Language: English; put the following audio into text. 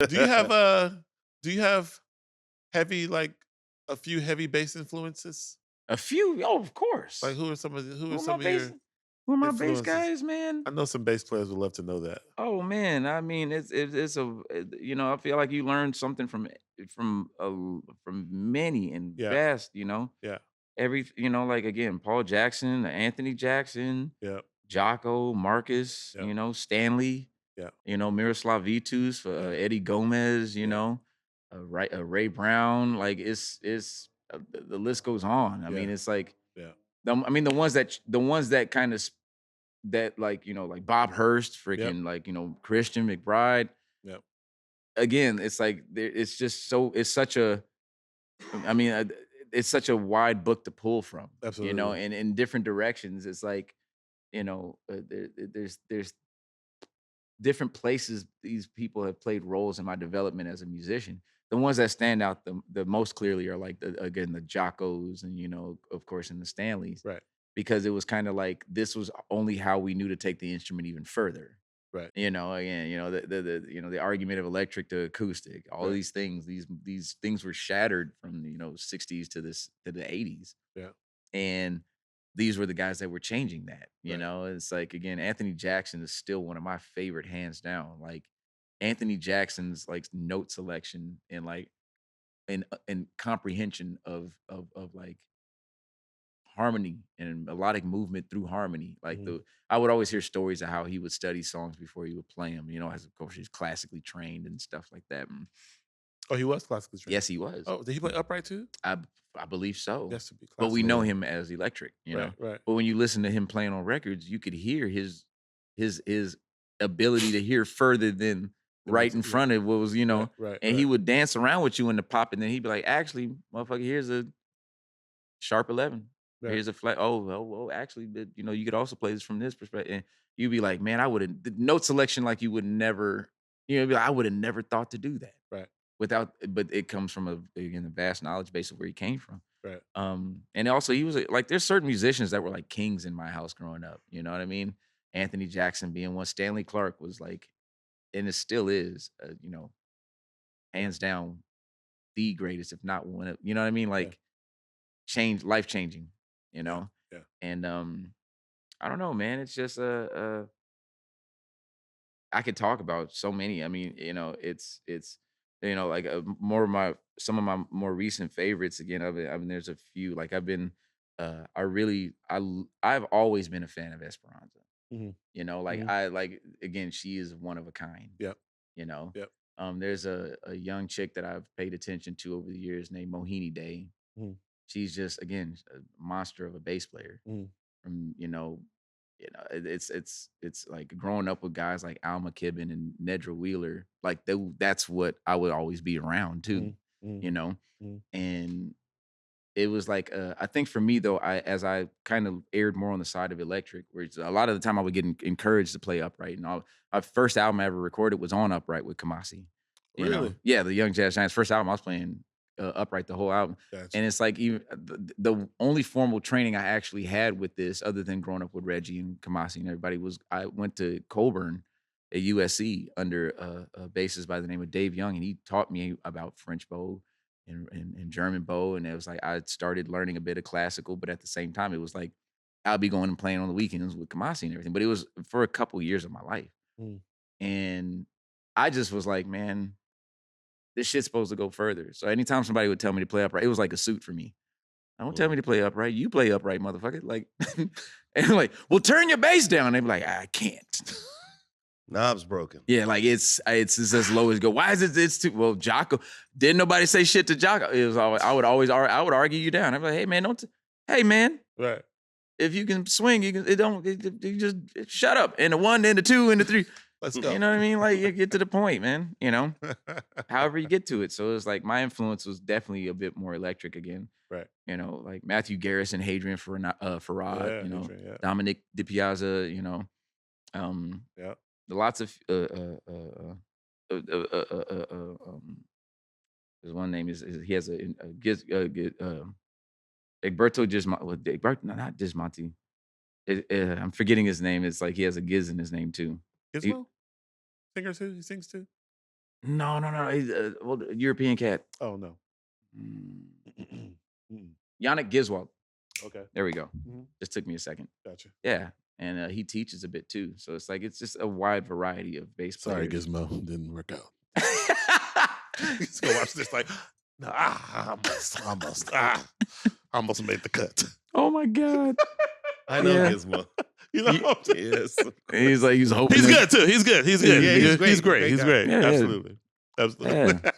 Do you have do you have heavy like a few heavy bass influences? A few, oh, of Like course. who Who are are my some of bass? your Who are my bass influences? guys, man? I know some bass players would love to know that. Oh man, I mean, it's I feel like you learn something from many and Yeah, vast, yeah, like again, Paul Jackson, Anthony Jackson, yeah, Jocko, Marcus, yeah, Stanley, yeah, Miroslav Vitus, yeah, Eddie Gomez, yeah, Ray Brown, like it's the list goes on. I yeah, mean, it's like yeah, I mean the ones that kind of that like like Bob Hurst, yep, freaking Christian McBride. yep, Again, it's like it's just so it's such a I mean it's such a wide book to pull from, absolutely. and in different directions. It's like there's different places these people have played roles in my development as a musician. The ones that stand out the most clearly are like again the Jockos and of course in the Stanleys, Right, because it was kind of like this was only how we knew to take the instrument even further. right, Again, the argument of electric to acoustic, all right, these things, these things were shattered from the 60s to the 80s. yeah, And these were the guys that were changing that. right, It's like again, Anthony Jackson is still one of my favorite hands down. Like Anthony Jackson's like note selection and like and comprehension of like harmony and melodic movement through harmony. Like mhm. I would always hear stories of how he would study songs before he would play them. As of course he's classically trained and stuff like that. Oh, he was classically trained. Yes, he was. Oh, did he play upright too? I believe so, Yes, to be but we classical, know yeah. him as electric. Right, right, But when you listen to him playing on records, you could hear his ability to hear further than right in yeah, front of what was, right, right, and he right, would dance around with you in the pop, and then he'd be like, "Actually, motherfucker, here's a sharp 11. right. Here's a flat. Oh, actually, you could also play this from this perspective." And you'd be like, "Man, I would have the note selection like you would never, be like, I would have never thought to do that Right, without." But it comes from again a vast knowledge base of where he came from. right. And also he was like, there's certain musicians that were like kings in my house growing up. You know what I mean? Anthony Jackson being one. Stanley Clark was like, and it still is, Yeah, hands down the greatest, if not one of, you know what I mean? yeah, Like life changing, you yeah, know? yeah. And I don't know, man. It's just I could talk about so many. I mean, it's like more of my some of my more recent favorites. Again, I mean, there's a few. Like I've always been a fan of Esperanza. Mhm, Like mhm. I like again, she is one of a kind. Yep, You know, yep. there's a young chick that I've paid attention to over the years named Mohini Day. Mhm, She's just again a monster of a bass player. mhm. From it's like growing up with guys like Al McKibben and Nedra Wheeler, like that's what I would always be around too, Mhm, mhm, you know? mhm. And it was like, I think for me though, as I kind of aired more on the side of electric, where it's a lot of the time I would get encouraged to play upright. And our first album I ever recorded was on upright with Kamasi. Really? Yeah, the Young Jazz Giants first album I was playing upright the whole album. Gotcha. And it's like even the only formal training I actually had with this, other than growing up with Reggie and Kamasi and everybody, was I went to Colburn at USC under a bassist by the name of Dave Young, and he taught me about French bow and German bow. And it was like I started learning a bit of classical, but at the same time, it was like I'll be going and playing on the weekends with Kamasi and everything. But it was for a couple years of my life. Mm. And I just was like, man, this shit's supposed to go further. So anytime somebody would tell me to play upright, it was like a suit for me. Don't tell Mm. me to play upright. You play upright, motherfucker. Like, and I'm like, well, turn your bass down. They'd be like, I can't. Knob's broken. Yeah, like it's as low as go. Why is it? It's too well. Jocko didn't nobody say shit to Jocko. It was always I would argue you down. I'm like, hey man, hey man, Right. if you can swing, you can. You just shut up. And the one, and the two, and the three. Let's You go. know what I mean? Like you get to the point, man. However you get to it. So it's like my influence was definitely a bit more electric again. Right. Like Matthew Garrison, Hadrian Farad, Yeah, Adrian, yeah. Dominic DiPiazza, um, Yeah. lots of uh, uh, uh, uh, uh, uh, um, his one name is he has a giz, Egberto Gismonti, well, no, not Gismonti. I'm forgetting his name. It's like he has a Giz in his name too. He, Gizmo? Singer too? He sings too? No. He's well, European cat. Oh no. Mm. Mm. Yannick Giswald. Okay. There we go. Mhm. Just took me a second. Gotcha. Yeah, and he teaches a bit too. So it's like it's just a wide variety of bass Sorry, players. Gizmo. Didn't work out. Let's go watch this. Like, no, almost made the cut. Oh my god. I know Yeah. Gizmo. You know what I'm saying? Yes. of He's course. like he's hoping. He's that- good too. He's good. He's good. Yeah, he's great. He's great. Great He's guy. great. Yeah, yeah. Absolutely. Absolutely.